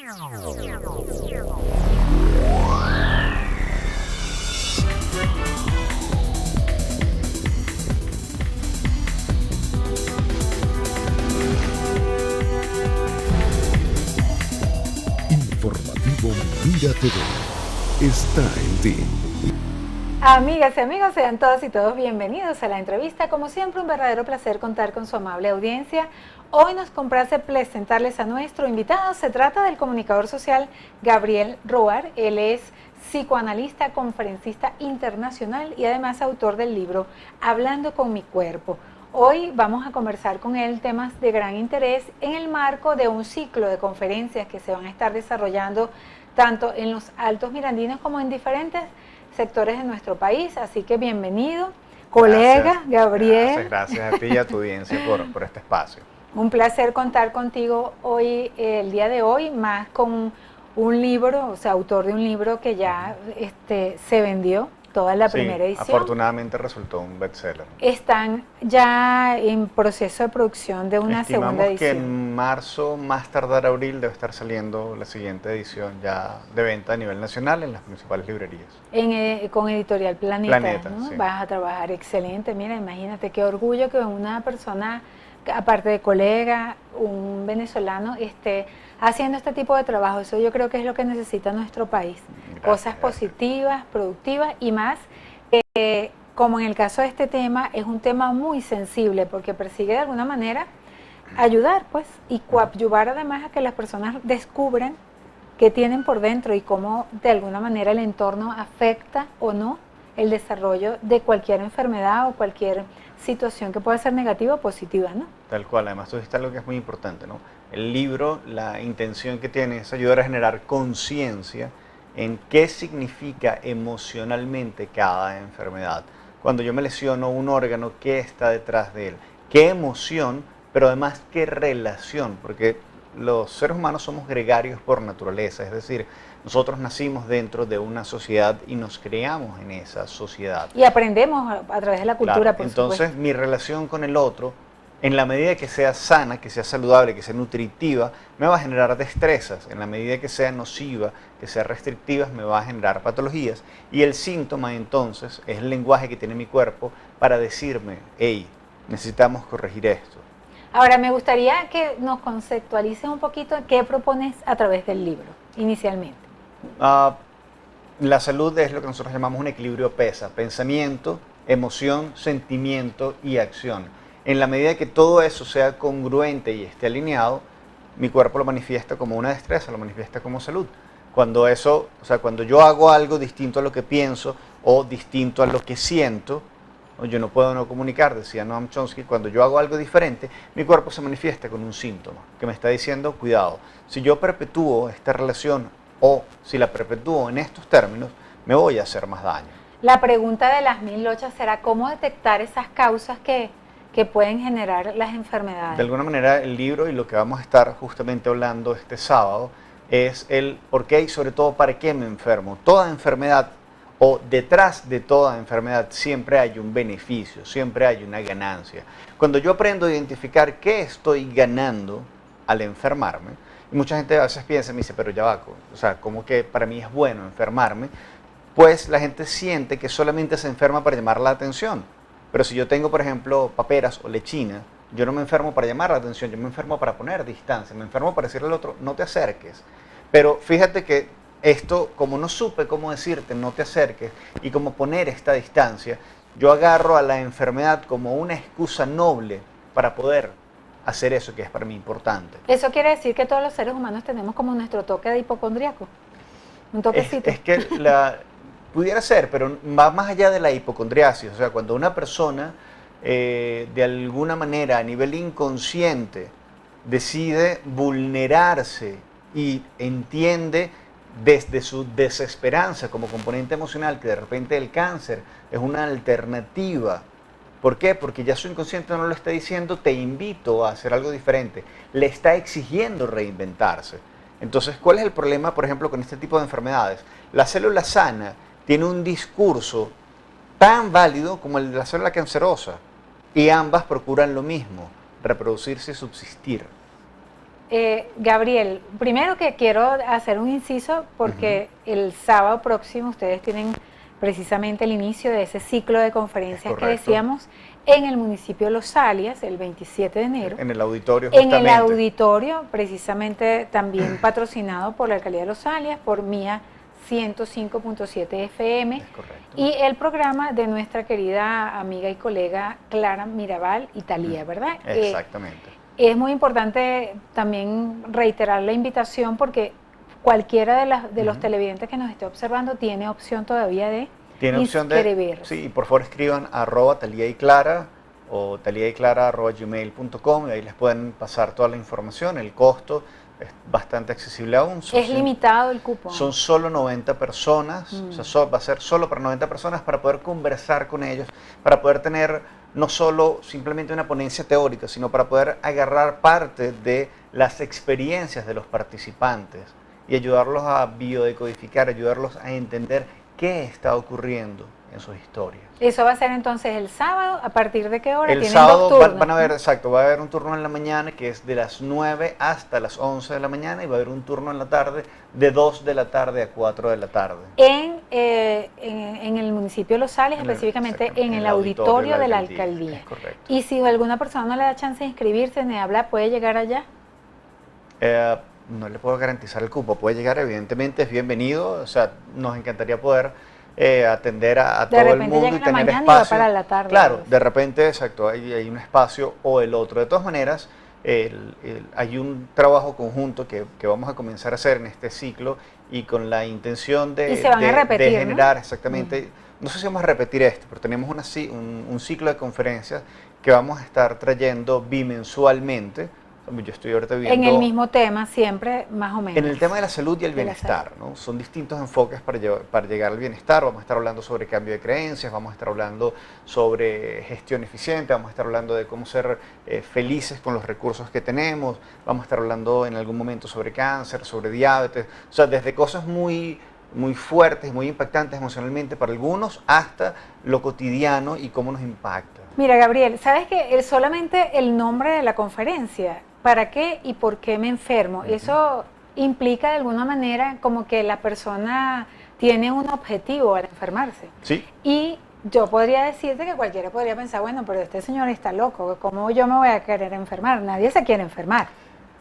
Informativo Mira TV está en ti. Amigas y amigos, sean todas y todos bienvenidos a la entrevista. Como siempre, un verdadero placer contar con su amable audiencia. Hoy nos complace presentarles a nuestro invitado. Se trata del comunicador social Gabriel Roar. Él es psicoanalista, conferencista internacional y además autor del libro Hablando con mi cuerpo. Hoy vamos a conversar con él temas de gran interés en el marco de un ciclo de conferencias que se van a estar desarrollando tanto en los Altos Mirandinos como en diferentes sectores de nuestro país. Así que bienvenido, colega Gabriel. Gracias a ti y a tu audiencia por este espacio. Un placer contar contigo hoy, el día de hoy, más con un libro, o sea, autor de un libro que ya se vendió toda la primera edición. Afortunadamente resultó un bestseller. Están ya en proceso de producción de una segunda edición. Que en marzo, más tardar abril, debe estar saliendo la siguiente edición ya de venta a nivel nacional en las principales librerías. Con Editorial Planeta, ¿no? Sí. Vas a trabajar excelente. Mira, imagínate qué orgullo que una persona, aparte de colega, un venezolano, esté haciendo este tipo de trabajo. Eso yo creo que es lo que necesita nuestro país. Cosas positivas, productivas y más, como en el caso de este tema, es un tema muy sensible porque persigue de alguna manera ayudar, pues, y coadyuvar además a que las personas descubran qué tienen por dentro y cómo de alguna manera el entorno afecta o no el desarrollo de cualquier enfermedad o cualquier situación que pueda ser negativa o positiva, ¿no? Tal cual, además tú dijiste algo que es muy importante, ¿no? El libro, la intención que tiene es ayudar a generar conciencia en qué significa emocionalmente cada enfermedad. Cuando yo me lesiono un órgano, ¿qué está detrás de él? ¿Qué emoción, pero además qué relación? Porque los seres humanos somos gregarios por naturaleza, es decir, nosotros nacimos dentro de una sociedad y nos creamos en esa sociedad. Y aprendemos a través de la cultura, claro, por entonces, supuesto. mi relación con el otro, en la medida que sea sana, que sea saludable, que sea nutritiva, me va a generar destrezas. En la medida que sea nociva, que sea restrictiva, me va a generar patologías. Y el síntoma, entonces, es el lenguaje que tiene mi cuerpo para decirme, hey, necesitamos corregir esto. Ahora, me gustaría que nos conceptualices un poquito qué propones a través del libro, inicialmente. La salud es lo que nosotros llamamos un equilibrio PESA, pensamiento, emoción, sentimiento y acción. En la medida que todo eso sea congruente y esté alineado, mi cuerpo lo manifiesta como una destreza, lo manifiesta como salud. Cuando eso, o sea, cuando yo hago algo distinto a lo que pienso o distinto a lo que siento, yo no puedo no comunicar, decía Noam Chomsky, cuando yo hago algo diferente, mi cuerpo se manifiesta con un síntoma que me está diciendo, cuidado, si yo perpetúo esta relación o si la perpetúo en estos términos, me voy a hacer más daño. La pregunta de las 1000 lochas será cómo detectar esas causas que pueden generar las enfermedades. De alguna manera el libro y lo que vamos a estar justamente hablando este sábado es el por qué y sobre todo para qué me enfermo. Toda enfermedad o detrás de toda enfermedad siempre hay un beneficio, siempre hay una ganancia. Cuando yo aprendo a identificar qué estoy ganando al enfermarme, y mucha gente a veces piensa, me dice, pero ya va, o sea, ¿cómo que para mí es bueno enfermarme? Pues la gente siente que solamente se enferma para llamar la atención. Pero si yo tengo, por ejemplo, paperas o lechina, yo no me enfermo para llamar la atención, yo me enfermo para poner distancia, me enfermo para decirle al otro, no te acerques. Pero fíjate que esto, como no supe cómo decirte, no te acerques, y cómo poner esta distancia, yo agarro a la enfermedad como una excusa noble para poder hacer eso que es para mí importante. Eso quiere decir que todos los seres humanos tenemos como nuestro toque de hipocondriaco, un toquecito. Es que pudiera ser, pero va más allá de la hipocondriasis. O sea, cuando una persona de alguna manera a nivel inconsciente decide vulnerarse y entiende desde su desesperanza como componente emocional que de repente el cáncer es una alternativa. ¿Por qué? Porque ya su inconsciente no lo está diciendo, te invito a hacer algo diferente. Le está exigiendo reinventarse. Entonces, ¿cuál es el problema, por ejemplo, con este tipo de enfermedades? La célula sana tiene un discurso tan válido como el de la célula cancerosa y ambas procuran lo mismo, reproducirse y subsistir. Gabriel, primero que quiero hacer un inciso porque el sábado próximo ustedes tienen precisamente el inicio de ese ciclo de conferencias que decíamos en el municipio de Los Alias, el 27 de enero. En el auditorio, justamente. En justamente. el auditorio, precisamente también patrocinado por la alcaldía de Los Alias, por MIA 105.7 FM. Es correcto. Y el programa de nuestra querida amiga y colega Clara Mirabal y Talía, ¿verdad? Exactamente. Es muy importante también reiterar la invitación porque cualquiera de los televidentes que nos esté observando tiene opción todavía de inscribirse. Sí, y por favor escriban @Talía y Clara o taliayclara@gmail.com y ahí les pueden pasar toda la información. El costo es bastante accesible aún. Es limitado el cupo. Son solo 90 personas, o sea, va a ser solo para 90 personas para poder conversar con ellos, para poder tener no solo simplemente una ponencia teórica, sino para poder agarrar parte de las experiencias de los participantes y ayudarlos a biodecodificar, ayudarlos a entender qué está ocurriendo en sus historias. Eso va a ser entonces el sábado, ¿a partir de qué hora? El ¿Tienen sábado dos turnos? van a haber, exacto, va a haber un turno en la mañana que es de las 9 hasta las 11 de la mañana y va a haber un turno en la tarde de 2 de la tarde a 4 de la tarde. En el municipio de Los Alias, específicamente en el auditorio de la alcaldía. Es correcto. Y si alguna persona no le da chance de inscribirse ni habla, ¿puede llegar allá? No le puedo garantizar el cupo, puede llegar, evidentemente es bienvenido, o sea, nos encantaría poder atender a todo el mundo y tener espacio. Y va para la tarde, claro, de repente, exacto, hay un espacio o el otro. De todas maneras, hay un trabajo conjunto que vamos a comenzar a hacer en este ciclo y con la intención de generar, ¿no? Exactamente, no sé si vamos a repetir esto, pero tenemos un ciclo de conferencias que vamos a estar trayendo bimensualmente. Yo estoy ahorita viendo... En el mismo tema, siempre, más o menos. En el tema de la salud y el bienestar, ¿no? Son distintos enfoques para llegar al bienestar. Vamos a estar hablando sobre cambio de creencias, vamos a estar hablando sobre gestión eficiente, vamos a estar hablando de cómo ser felices con los recursos que tenemos, vamos a estar hablando en algún momento sobre cáncer, sobre diabetes, o sea, desde cosas muy fuertes, muy impactantes emocionalmente para algunos, hasta lo cotidiano y cómo nos impacta. Mira, Gabriel, ¿sabes que solamente el nombre de la conferencia, para qué y por qué me enfermo? Eso implica de alguna manera como que la persona tiene un objetivo al enfermarse. Sí. Y yo podría decirte que cualquiera podría pensar, bueno, pero este señor está loco, ¿cómo yo me voy a querer enfermar? Nadie se quiere enfermar.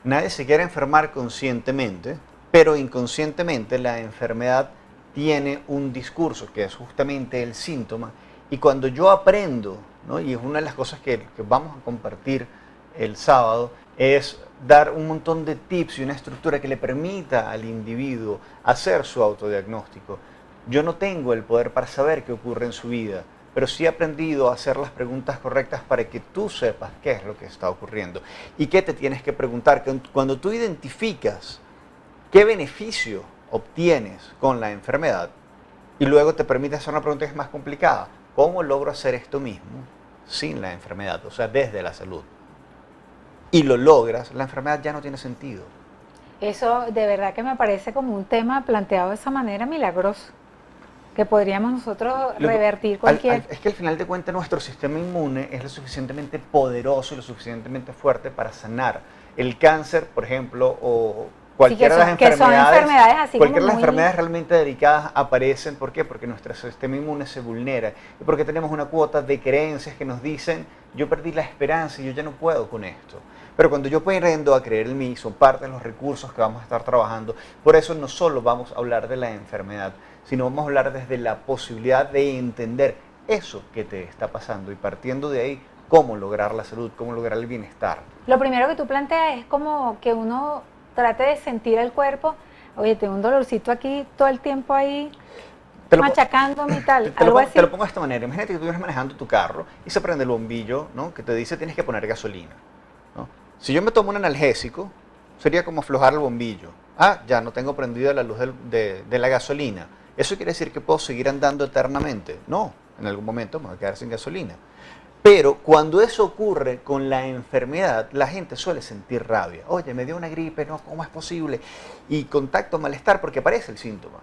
Nadie se quiere enfermar conscientemente, pero inconscientemente la enfermedad tiene un discurso que es justamente el síntoma. Y cuando yo aprendo, ¿no? Y es una de las cosas que vamos a compartir el sábado, es dar un montón de tips y una estructura que le permita al individuo hacer su autodiagnóstico. Yo no tengo el poder para saber qué ocurre en su vida, pero sí he aprendido a hacer las preguntas correctas para que tú sepas qué es lo que está ocurriendo y qué te tienes que preguntar. Cuando tú identificas qué beneficio obtienes con la enfermedad y luego te permite hacer una pregunta que es más complicada, ¿cómo logro hacer esto mismo sin la enfermedad? O sea, desde la salud. Y lo logras, la enfermedad ya no tiene sentido. Eso de verdad que me parece como un tema planteado de esa manera milagroso, que podríamos nosotros revertir cualquier... Es que al final de cuentas nuestro sistema inmune es lo suficientemente poderoso y lo suficientemente fuerte para sanar el cáncer, por ejemplo, o cualquiera de las enfermedades, cualquiera de las enfermedades realmente delicadas aparecen. ¿Por qué? Porque nuestro sistema inmune se vulnera y porque tenemos una cuota de creencias que nos dicen, yo perdí la esperanza y yo ya no puedo con esto. Pero cuando yo aprendo a creer en mí, son parte de los recursos que vamos a estar trabajando. Por eso no solo vamos a hablar de la enfermedad, sino vamos a hablar desde la posibilidad de entender eso que te está pasando y partiendo de ahí, cómo lograr la salud, cómo lograr el bienestar. Lo primero que tú planteas es como que uno trate de sentir el cuerpo, oye, tengo un dolorcito aquí todo el tiempo ahí, machacándome y tal, algo así. Te lo pongo de esta manera, imagínate que tú vienes manejando tu carro y se prende el bombillo, ¿no? Que te dice tienes que poner gasolina, ¿no? Si yo me tomo un analgésico, sería como aflojar el bombillo. Ah, ya no tengo prendida la luz de la gasolina. ¿Eso quiere decir que puedo seguir andando eternamente? No, en algún momento me voy a quedar sin gasolina. Pero cuando eso ocurre con la enfermedad, la gente suele sentir rabia. Oye, me dio una gripe, no, ¿cómo es posible? Y contacto malestar porque aparece el síntoma.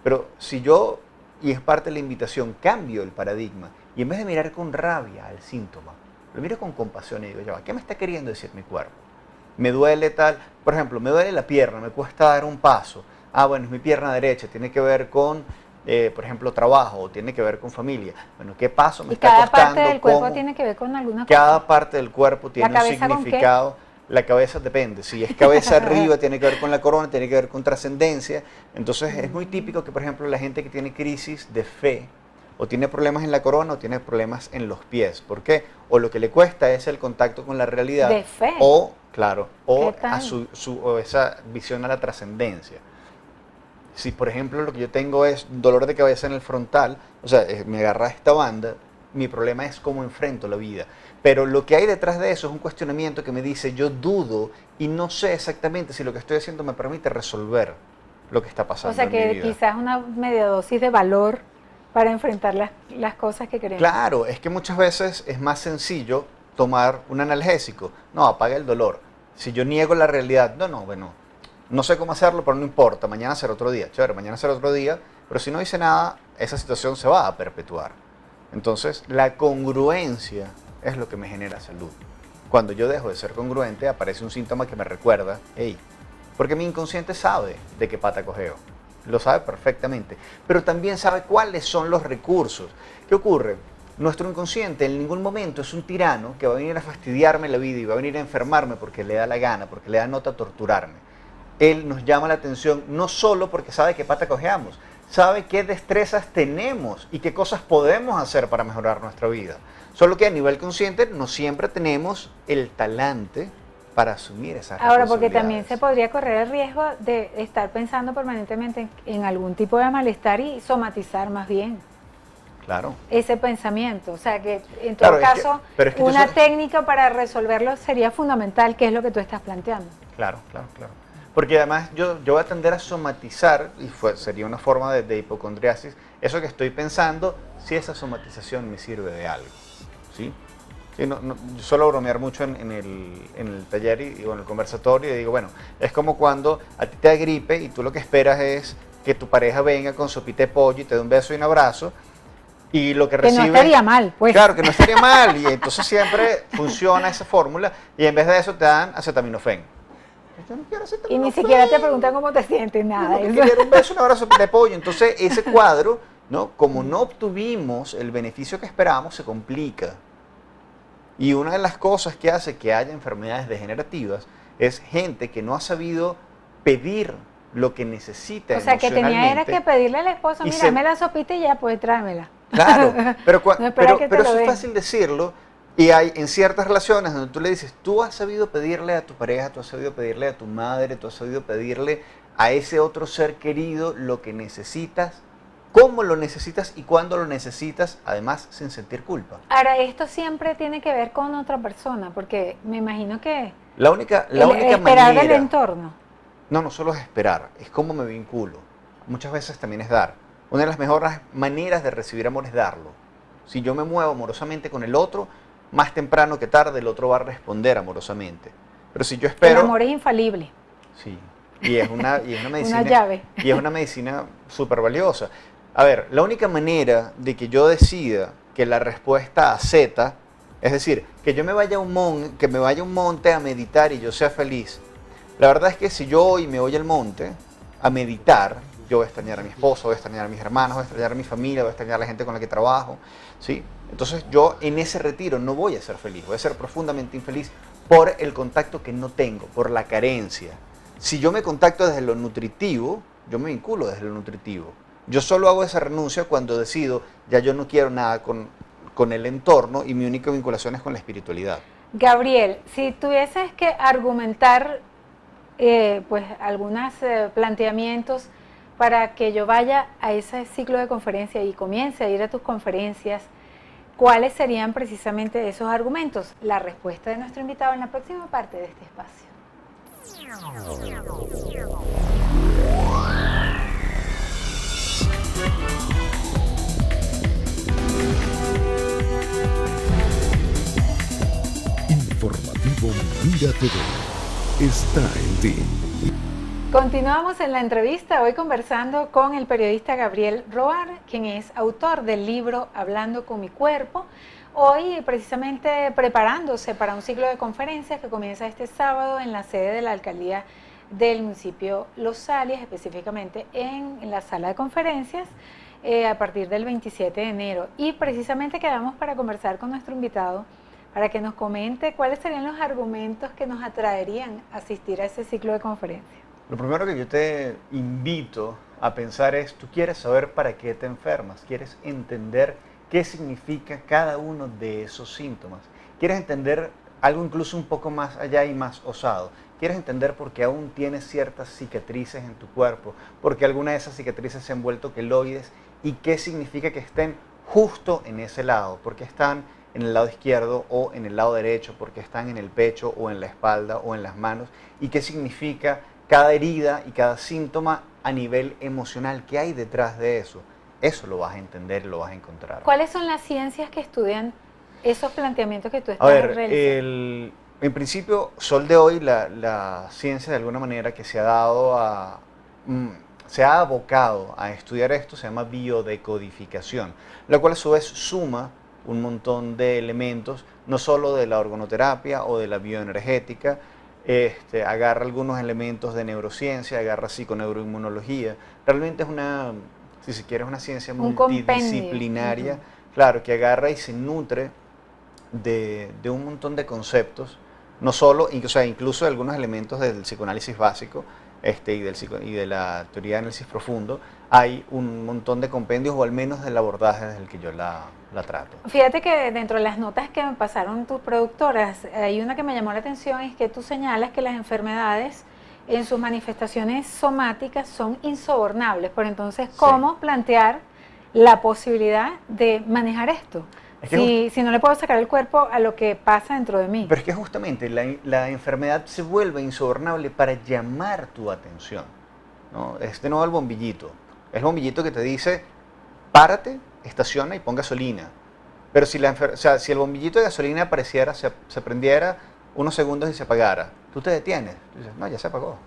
Pero si yo, y es parte de la invitación, cambio el paradigma y en vez de mirar con rabia al síntoma, lo miro con compasión y digo, ya va, ¿qué me está queriendo decir mi cuerpo? me duele tal, por ejemplo, me duele la pierna, me cuesta dar un paso. Ah, bueno, es mi pierna derecha, tiene que ver con, por ejemplo, trabajo, o tiene que ver con familia. Bueno, ¿qué paso me Y está cada costando? parte del cuerpo ¿Cómo? tiene que ver con alguna cosa. Cada parte del cuerpo tiene un cabeza con qué? significado. La cabeza depende. Si es cabeza arriba, tiene que ver con la corona, tiene que ver con trascendencia. Entonces, es muy típico que, por ejemplo, la gente que tiene crisis de fe, o tiene problemas en la corona, o tiene problemas en los pies. ¿Por qué? O lo que le cuesta es el contacto con la realidad. De fe. O, claro, o, ¿Qué tal? o esa visión a la trascendencia. Si, por ejemplo, lo que yo tengo es dolor de cabeza en el frontal, o sea, me agarra esta banda, mi problema es cómo enfrento la vida. Pero lo que hay detrás de eso es un cuestionamiento que me dice, yo dudo y no sé exactamente si lo que estoy haciendo me permite resolver lo que está pasando O sea en mi que vida. quizás una media dosis de valor para enfrentar las cosas que queremos. Claro, es que muchas veces es más sencillo tomar un analgésico. No, apaga el dolor. Si yo niego la realidad, bueno, no sé cómo hacerlo, pero no importa, mañana será otro día. Chévere, mañana será otro día, pero si no hice nada, esa situación se va a perpetuar. Entonces, la congruencia es lo que me genera salud. Cuando yo dejo de ser congruente, aparece un síntoma que me recuerda, hey, porque mi inconsciente sabe de qué pata cojeo, lo sabe perfectamente, pero también sabe cuáles son los recursos. ¿Qué ocurre? Nuestro inconsciente en ningún momento es un tirano que va a venir a fastidiarme la vida y va a venir a enfermarme porque le da la gana, porque le da nota a torturarme. Él nos llama la atención no solo porque sabe qué pata cojeamos, sabe qué destrezas tenemos y qué cosas podemos hacer para mejorar nuestra vida. Solo que a nivel consciente no siempre tenemos el talante para asumir esas Ahora, porque responsabilidades. también se podría correr el riesgo de estar pensando permanentemente en algún tipo de malestar y somatizar más bien Claro. ese pensamiento. O sea que en todo Claro, caso, pero es que una yo técnica para resolverlo sería fundamental, que es lo que tú estás planteando. Claro. Porque además yo voy a tender a somatizar, y sería una forma de hipocondriasis, eso que estoy pensando, si esa somatización me sirve de algo. ¿Sí? Sí, yo suelo bromear mucho en el taller y en el conversatorio y digo, bueno, es como cuando a ti te da gripe y tú lo que esperas es que tu pareja venga con sopita de pollo y te dé un beso y un abrazo, y lo que Que recibes... no estaría mal, pues. Claro, que no estaría mal, y entonces siempre funciona esa fórmula, y en vez de eso te dan acetaminofén. Yo no quiero Y acetaminofén. ni siquiera te preguntan cómo te sientes, nada. Yo Eso. quiero un beso, un abrazo de pollo. Entonces ese cuadro, ¿no? Como no obtuvimos el beneficio que esperábamos, se complica. Y una de las cosas que hace que haya enfermedades degenerativas es gente que no ha sabido pedir lo que necesita O sea, que tenía era que pedirle al esposo, y mira, se- dame la sopita y ya, pues tráemela. Claro, pero, No espera que te pero lo eso es den. fácil decirlo, y hay en ciertas relaciones donde tú le dices, tú has sabido pedirle a tu pareja, tú has sabido pedirle a tu madre, tú has sabido pedirle a ese otro ser querido lo que necesitas, cómo lo necesitas y cuándo lo necesitas, además sin sentir culpa. Ahora, esto siempre tiene que ver con otra persona, porque me imagino que La única esperar manera... del entorno. No solo es esperar, es cómo me vinculo. Muchas veces también es dar. Una de las mejores maneras de recibir amor es darlo. Si yo me muevo amorosamente con el otro, más temprano que tarde el otro va a responder amorosamente. Pero si yo espero... El amor es infalible. Sí, y es una medicina... Una llave. Y es una medicina súper valiosa. A ver, la única manera de que yo decida que la respuesta a Z, es decir, que yo me vaya a un monte a meditar y yo sea feliz, la verdad es que si yo hoy me voy al monte a meditar, yo voy a extrañar a mi esposo, voy a extrañar a mis hermanos, voy a extrañar a mi familia, voy a extrañar a la gente con la que trabajo, ¿sí? Entonces yo en ese retiro no voy a ser feliz, voy a ser profundamente infeliz por el contacto que no tengo, por la carencia. Si yo me contacto desde lo nutritivo, yo me vinculo desde lo nutritivo. Yo solo hago esa renuncia cuando decido, ya yo no quiero nada con el entorno y mi única vinculación es con la espiritualidad. Gabriel, si tuvieses que argumentar pues algunos planteamientos para que yo vaya a ese ciclo de conferencia y comience a ir a tus conferencias, ¿cuáles serían precisamente esos argumentos? La respuesta de nuestro invitado en la próxima parte de este espacio. Informativo Mira TV está en ti. Continuamos en la entrevista, hoy conversando con el periodista Gabriel Roar, quien es autor del libro Hablando con mi cuerpo, Hoy precisamente preparándose para un ciclo de conferencias que comienza este sábado en la sede de la alcaldía del municipio Los Alias, específicamente en la sala de conferencias, a partir del 27 de enero. Y precisamente quedamos para conversar con nuestro invitado para que nos comente cuáles serían los argumentos que nos atraerían a asistir a ese ciclo de conferencias. Lo primero que yo te invito a pensar es, tú quieres saber para qué te enfermas, quieres entender qué significa cada uno de esos síntomas, quieres entender algo incluso un poco más allá y más osado, quieres entender por qué aún tienes ciertas cicatrices en tu cuerpo, por qué alguna de esas cicatrices se han vuelto queloides y qué significa que estén justo en ese lado, porque están en el lado izquierdo o en el lado derecho, porque están en el pecho o en la espalda o en las manos, y qué significa cada herida y cada síntoma a nivel emocional, qué hay detrás de eso. Eso lo vas a entender, lo vas a encontrar. ¿Cuáles son las ciencias que estudian esos planteamientos que tú estás A ver, realizando? en principio, sol de hoy, la ciencia de alguna manera que se ha dado se ha abocado a estudiar esto, se llama biodecodificación, la cual a su vez suma un montón de elementos, no solo de la organoterapia o de la bioenergética, agarra algunos elementos de neurociencia, agarra psiconeuroinmunología, realmente es una, si se quiere, es una ciencia multidisciplinaria, claro, que agarra y se nutre de un montón de conceptos, no solo, o sea, incluso de algunos elementos del psicoanálisis básico y de la teoría de análisis profundo, hay un montón de compendios, o al menos del abordaje desde el que yo la trato. Fíjate que dentro de las notas que me pasaron tus productoras, hay una que me llamó la atención, es que tú señalas que las enfermedades en sus manifestaciones somáticas son insobornables. Pero entonces, ¿cómo plantear la posibilidad de manejar esto? Es que si no le puedo sacar el cuerpo a lo que pasa dentro de mí. Pero es que justamente la enfermedad se vuelve insobornable para llamar tu atención, ¿no? Es de nuevo el bombillito. Es el bombillito que te dice, párate, estaciona y pon gasolina. Pero si, si el bombillito de gasolina apareciera, se prendiera unos segundos y se apagara, tú te detienes. Tú dices, no, ya se apagó.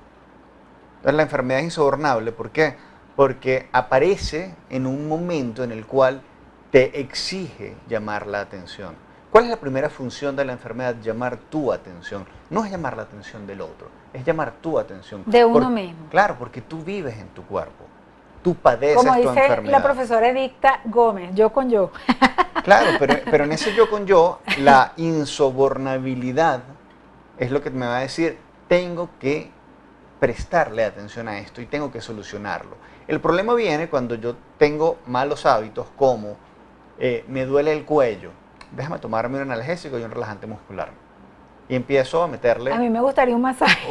Entonces la enfermedad es insobornable. ¿Por qué? Porque aparece en un momento en el cual te exige llamar la atención. ¿Cuál es la primera función de la enfermedad? Llamar tu atención. No es llamar la atención del otro, es llamar tu atención. De uno mismo. Claro, porque tú vives en tu cuerpo. Tú padeces tu enfermedad. Como dice la profesora Edicta Gómez, yo con yo. Claro, pero en ese yo con yo, la insobornabilidad es lo que me va a decir, tengo que prestarle atención a esto y tengo que solucionarlo. El problema viene cuando yo tengo malos hábitos como me duele el cuello, déjame tomarme un analgésico y un relajante muscular. Y empiezo a meterle... A mí me gustaría un masaje.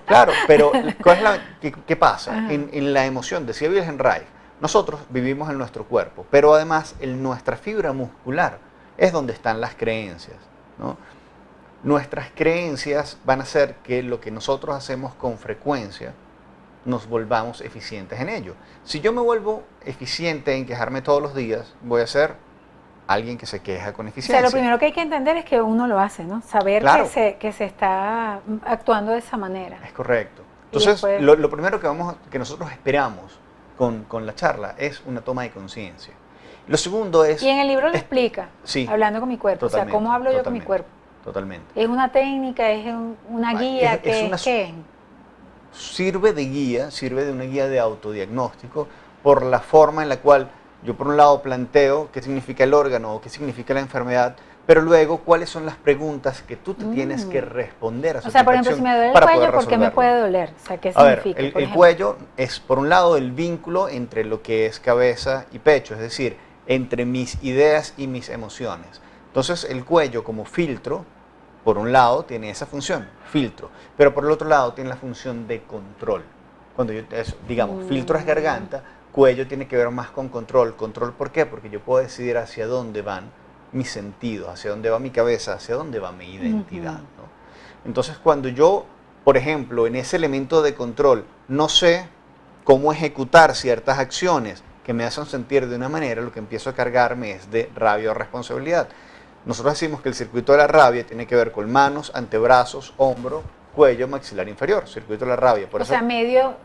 Claro, pero ¿qué pasa? En la emoción, decía Wilhelm Reich, nosotros vivimos en nuestro cuerpo, pero además en nuestra fibra muscular es donde están las creencias, ¿no? Nuestras creencias van a hacer que lo que nosotros hacemos con frecuencia nos volvamos eficientes en ello. Si yo me vuelvo eficiente en quejarme todos los días, voy a ser alguien que se queja con eficiencia. O sea, lo primero que hay que entender es que uno lo hace, ¿no? Saber claro, que se está actuando de esa manera. Es correcto. Entonces, después, lo primero que nosotros esperamos con la charla es una toma de conciencia. Lo segundo es... Y en el libro lo explica, sí, hablando con mi cuerpo. O sea, ¿cómo hablo yo con mi cuerpo? Totalmente. ¿Es una técnica? ¿Es una guía? ¿Qué? Sirve de guía, sirve de una guía de autodiagnóstico por la forma en la cual yo por un lado planteo qué significa el órgano o qué significa la enfermedad, pero luego cuáles son las preguntas que tú te tienes que responder a su situación. O sea, por ejemplo, si me duele el cuello, ¿por qué me puede doler? O sea, ¿qué significa? A ver, el cuello es por un lado el vínculo entre lo que es cabeza y pecho, es decir, entre mis ideas y mis emociones. Entonces el cuello como filtro, por un lado tiene esa función, filtro, pero por el otro lado tiene la función de control. Cuando yo, digamos, filtro es garganta, cuello tiene que ver más con control. ¿Control por qué? Porque yo puedo decidir hacia dónde van mis sentidos, hacia dónde va mi cabeza, hacia dónde va mi identidad, ¿no? Entonces cuando yo, por ejemplo, en ese elemento de control no sé cómo ejecutar ciertas acciones que me hacen sentir de una manera, lo que empiezo a cargarme es de rabia o responsabilidad. Nosotros decimos que el circuito de la rabia tiene que ver con manos, antebrazos, hombro cuello maxilar inferior, circuito de la rabia. Por O eso, sea, medio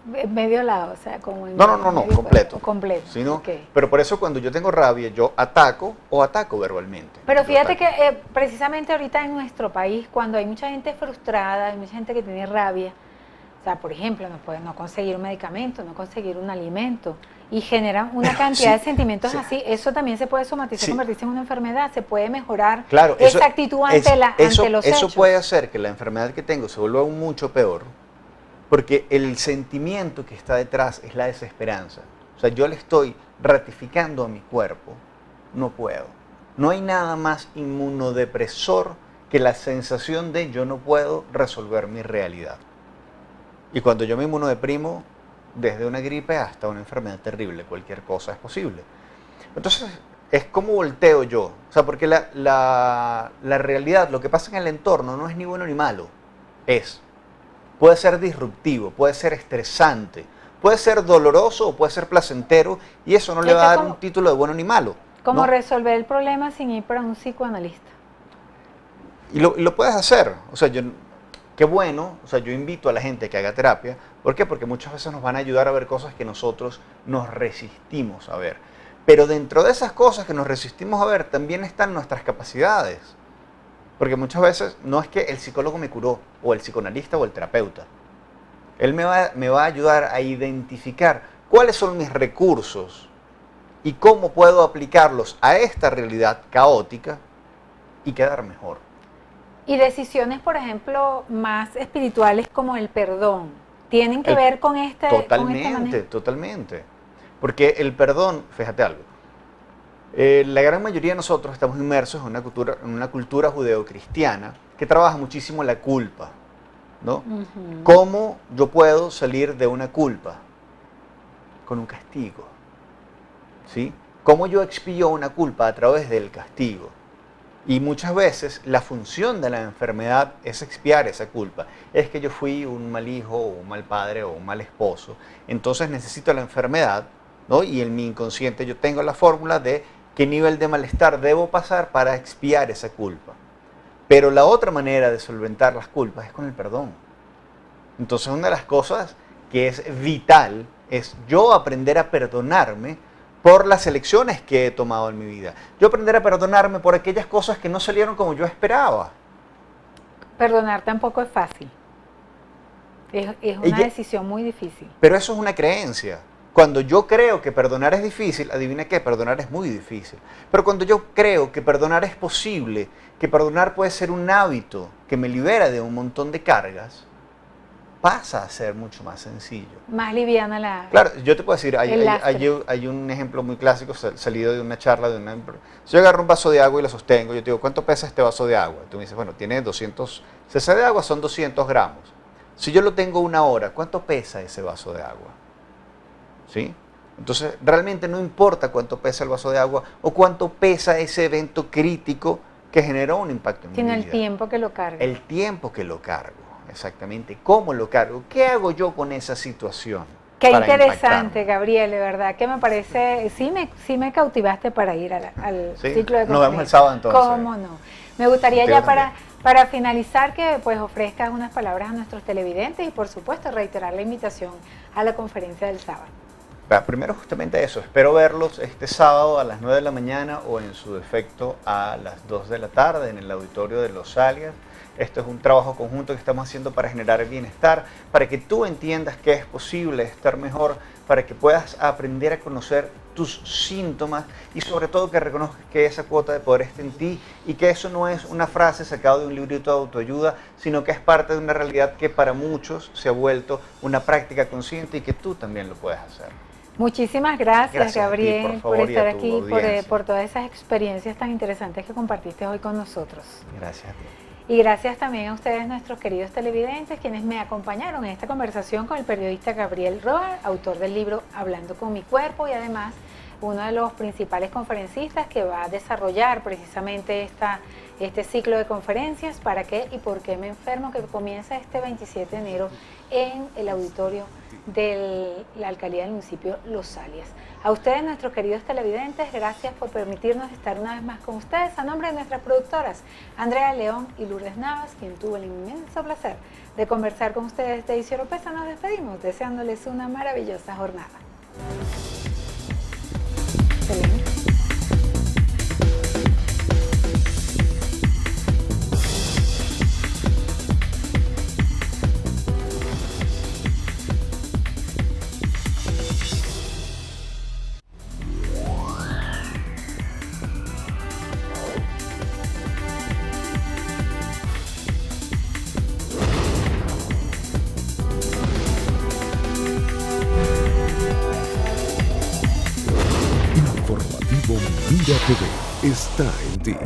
lado, o sea, como en no, medio completo. cuerpo, completo. ¿sí, no? Ok. Pero por eso cuando yo tengo rabia, yo ataco o ataco verbalmente. Pero Yo fíjate ataco. que precisamente ahorita en nuestro país, cuando hay mucha gente frustrada, hay mucha gente que tiene rabia, o sea, por ejemplo, no puede no conseguir un medicamento, no conseguir un alimento, y generan una cantidad de sentimientos así, eso también se puede somatizar, Sí. convertirse en una enfermedad, se puede mejorar Claro, esa actitud ante, eso, ante los eso hechos. puede hacer que la enfermedad que tengo se vuelva aún mucho peor, porque el sentimiento que está detrás es la desesperanza. O sea, yo le estoy ratificando a mi cuerpo, no puedo. No hay nada más inmunodepresor que la sensación de yo no puedo resolver mi realidad. Y cuando yo me inmunodeprimo, desde una gripe hasta una enfermedad terrible, cualquier cosa es posible. Entonces, es como volteo yo. O sea, porque la realidad, lo que pasa en el entorno, no es ni bueno ni malo. Puede ser disruptivo, puede ser estresante, puede ser doloroso o puede ser placentero, y eso no le va a dar un título de bueno ni malo. Como ¿no? resolver el problema sin ir para un psicoanalista. Y lo puedes hacer. O sea, qué bueno, o sea, yo invito a la gente que haga terapia. ¿Por qué? Porque muchas veces nos van a ayudar a ver cosas que nosotros nos resistimos a ver. Pero dentro de esas cosas que nos resistimos a ver también están nuestras capacidades. Porque muchas veces no es que el psicólogo me curó, o el psicoanalista o el terapeuta. Él me va a ayudar a identificar cuáles son mis recursos y cómo puedo aplicarlos a esta realidad caótica y quedar mejor. Y decisiones, por ejemplo, más espirituales como el perdón, ¿tienen que ver con este Totalmente, totalmente. Porque el perdón, fíjate algo, la gran mayoría de nosotros estamos inmersos en una cultura judeocristiana que trabaja muchísimo la culpa, ¿no? Ujú. ¿Cómo yo puedo salir de una culpa? Con un castigo, ¿sí? ¿Cómo yo expío una culpa? A través del castigo. Y muchas veces la función de la enfermedad es expiar esa culpa. Es que yo fui un mal hijo, o un mal padre, o un mal esposo. Entonces necesito la enfermedad, ¿no? Y en mi inconsciente yo tengo la fórmula de qué nivel de malestar debo pasar para expiar esa culpa. Pero la otra manera de solventar las culpas es con el perdón. Entonces una de las cosas que es vital es yo aprender a perdonarme por las elecciones que he tomado en mi vida. Yo aprender a perdonarme por aquellas cosas que no salieron como yo esperaba. Perdonar tampoco es fácil. Es una decisión muy difícil. Pero eso es una creencia. Cuando yo creo que perdonar es difícil, adivina qué, perdonar es muy difícil. Pero cuando yo creo que perdonar es posible, que perdonar puede ser un hábito que me libera de un montón de cargas, pasa a ser mucho más sencillo. Más liviana la... Claro, yo te puedo decir, el lastre. hay un ejemplo muy clásico salido de una charla de una... Si yo agarro un vaso de agua y lo sostengo, yo te digo, ¿cuánto pesa este vaso de agua? Tú me dices, bueno, tiene 200 cc de agua, son 200 gramos. Si yo lo tengo una hora, ¿cuánto pesa ese vaso de agua? ¿Sí? Entonces, realmente no importa cuánto pesa el vaso de agua o cuánto pesa ese evento crítico que generó un impacto en mi vida. Sino el tiempo que lo carga. El tiempo que lo cargo, exactamente. ¿Cómo lo cargo? ¿Qué hago yo con esa situación? Qué para interesante, impactarme? Gabriel, de verdad, que me parece, sí me cautivaste para ir al ¿Sí? ciclo de Nos vemos el conferencias. sábado entonces. ¿Cómo no? Me gustaría Contigo ya también. para finalizar que pues ofrezcas unas palabras a nuestros televidentes y por supuesto reiterar la invitación a la conferencia del sábado. Primero justamente eso, espero verlos este sábado a las 9 de la mañana o en su defecto a las 2 de la tarde en el auditorio de Los Alias. Esto es un trabajo conjunto que estamos haciendo para generar bienestar, para que tú entiendas que es posible estar mejor, para que puedas aprender a conocer tus síntomas y sobre todo que reconozcas que esa cuota de poder está en ti y que eso no es una frase sacada de un librito de autoayuda, sino que es parte de una realidad que para muchos se ha vuelto una práctica consciente y que tú también lo puedes hacer. Muchísimas gracias, Gracias a ti, Gabriel, por favor, y a estar tu aquí, audiencia. por todas esas experiencias tan interesantes que compartiste hoy con nosotros. Gracias a ti. Y gracias también a ustedes, nuestros queridos televidentes, quienes me acompañaron en esta conversación con el periodista Gabriel Roa, autor del libro Hablando con mi cuerpo y además uno de los principales conferencistas que va a desarrollar precisamente este ciclo de conferencias ¿Para qué y por qué me enfermo?, que comienza este 27 de enero en el auditorio de la alcaldía del municipio Los Alias. A ustedes, nuestros queridos televidentes, gracias por permitirnos estar una vez más con ustedes. A nombre de nuestras productoras, Andrea León y Lourdes Navas, quien tuvo el inmenso placer de conversar con ustedes de Isidro Oropesa, nos despedimos deseándoles una maravillosa jornada. Excelente. Informativo Mira TV está en ti.